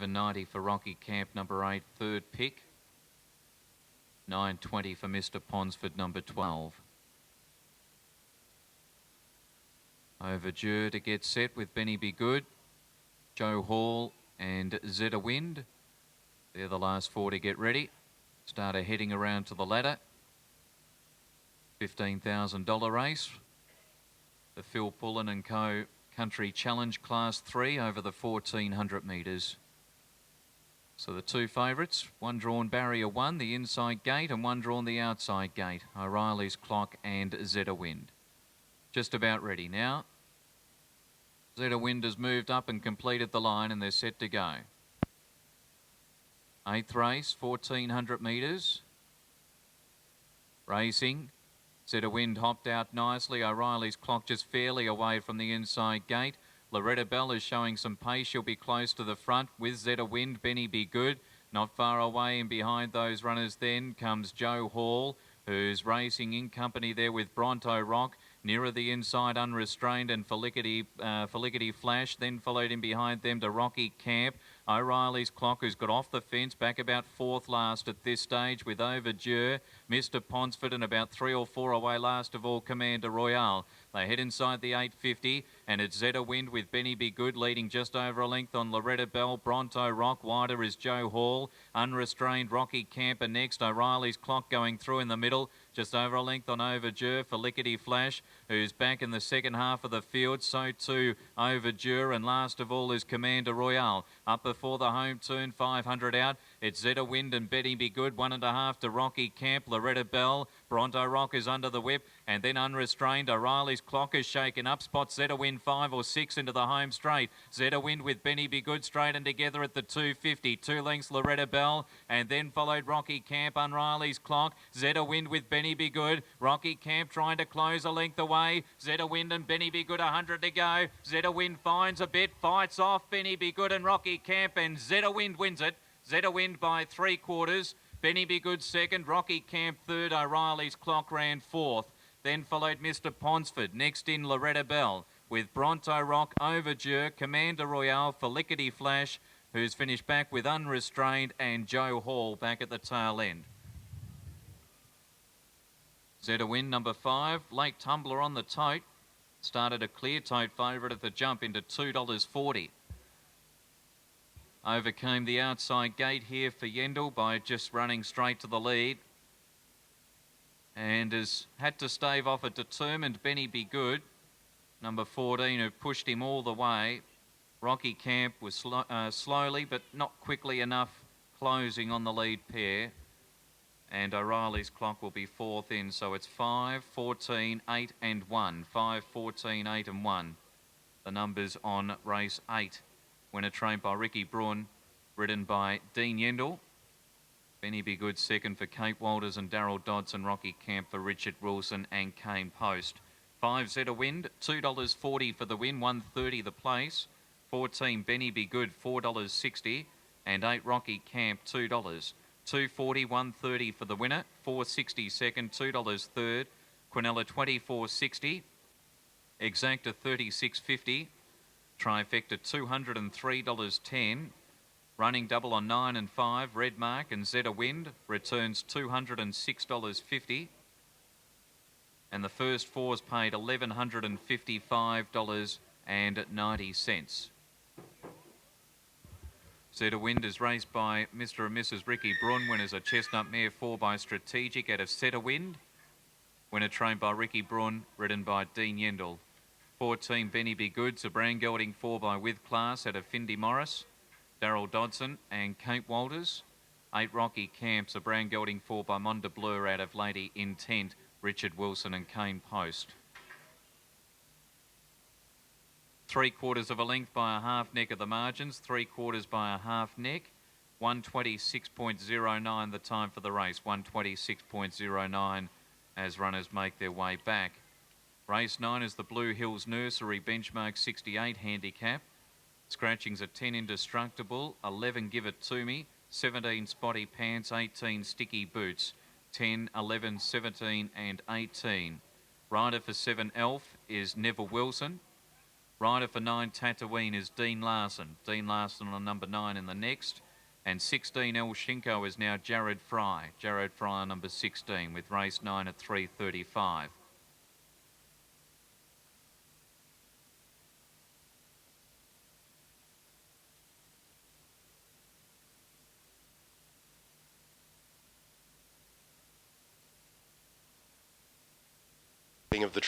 $7.90 for Rocky Camp, number 8, third pick. $9.20 for Mr. Ponsford, number 12. Overdue to get set with Benny Be Good, Joe Hall and Zedawind. They're the last 4 to get ready. Starter heading around to the ladder. $15,000 race. The Phil Pullen and Co. Country Challenge Class 3 over the 1,400 metres. So the 2 favourites, one drawn barrier 1, the inside gate, and one drawn the outside gate. O'Reilly's Clock and Zedawind. Just about ready now. Zedawind has moved up and completed the line, and they're set to go. 8th race, 1,400 metres. Racing. Zedawind hopped out nicely. O'Reilly's Clock just fairly away from the inside gate. Loretta Bell is showing some pace. She'll be close to the front with Zedawind. Benny Be Good. Not far away, and behind those runners then comes Joe Hall, who's racing in company there with Bronto Rock. Nearer the inside, Unrestrained and Flickety Flash. Then followed in behind them to Rocky Camp. O'Reilly's Clock, who's got off the fence, back about 4th last at this stage with Overdue. Mr. Ponsford, and about 3 or 4 away last of all, Commander Royale. They head inside the 850, and it's Zedawind with Benny Be Good leading just over a length on Loretta Bell. Bronto Rock, wider is Joe Hall. Unrestrained, Rocky Camp, and next O'Reilly's Clock going through in the middle. Just over a length on Overdue for Lickety Flash, who's back in the second half of the field. So too Overdue, and last of all is Commander Royale. Up before the home turn, 500 out. It's Zedawind and Benny Be Good, 1.5 to Rocky Camp. Loretta Bell, Bronto Rock is under the whip, and then Unrestrained. O'Reilly's Clock is shaken up. Spots Zedawind 5 or 6 into the home straight. Zedawind with Benny Be Good straight and together at the 250. 2 lengths Loretta Bell, and then followed Rocky Camp. O'Reilly's Clock. Zedawind with Benny Be Good. Rocky Camp trying to close a length away. Zedawind and Benny Be Good, 100 to go. Zedawind finds a bit, fights off Benny Be Good and Rocky Camp, and Zedawind wins it. Zedawind by 3/4. Benny Be Good second, Rocky Camp third, O'Reilly's Clock ran 4th. Then followed Mr. Ponsford. Next in Loretta Bell with Bronto Rock, Overdue, Commander Royale for Lickety Flash, who's finished back with Unrestrained, and Joe Hall back at the tail end. Zedawind, number 5, late tumbler on the tote. Started a clear tote favourite at the jump into $2.40. Overcame the outside gate here for Yendall by just running straight to the lead. And has had to stave off a determined Benny Be Good, number 14, who pushed him all the way. Rocky Camp was slowly but not quickly enough closing on the lead pair. And O'Reilly's Clock will be 4th in, so it's 5, 14, 8 and 1. 5, 14, 8 and 1. The numbers on race 8. Winner trained by Ricky Bruin, ridden by Dean Yendall. Benny Be Good second for Kate Walters and Darryl Dodson. Rocky Camp for Richard Wilson and Kane Post. 5 Zedawind, $2.40 for the win, $1.30 the place. 14 Benny Be Good, $4.60, and 8 Rocky Camp, $2. $2.40, $1.30 for the winner. $4.60 second, $2 third. Quinella $24.60. Exacta $36.50. Trifecta $203.10. Running double on 9 and 5, Red Mark and Zedawind returns $206.50. And the first 4's paid $1,155.90. Zedawind is raced by Mr. and Mrs. Ricky Bruin. Winners are Chestnut Mare 4 by Strategic out of Zedawind. Winner trained by Ricky Bruin, ridden by Dean Yendall. 14 Benny Be Good, Sabran Gelding 4 by With Class out of Findy Morris, Darryl Dodson and Kate Walters. 8 Rocky Camp, Sabran Gelding 4 by Monda Blur out of Lady Intent, Richard Wilson and Kane Post. 3/4 of a length by a half neck of the margins, 3/4 by a half neck. 126.09 the time for the race, 126.09 as runners make their way back. Race 9 is the Blue Hills Nursery benchmark 68 handicap. Scratchings are 10 Indestructible, 11 Give It To Me, 17 Spotty Pants, 18 Sticky Boots, 10, 11, 17 and 18. Rider for 7 Elf is Neville Wilson. Rider for 9, Tatooine, is Dean Larson. Dean Larson on number 9 in the next. And 16, El Shinko, is now Jared Fry. Jared Fry on number 16 with race 9 at 3:35. Of the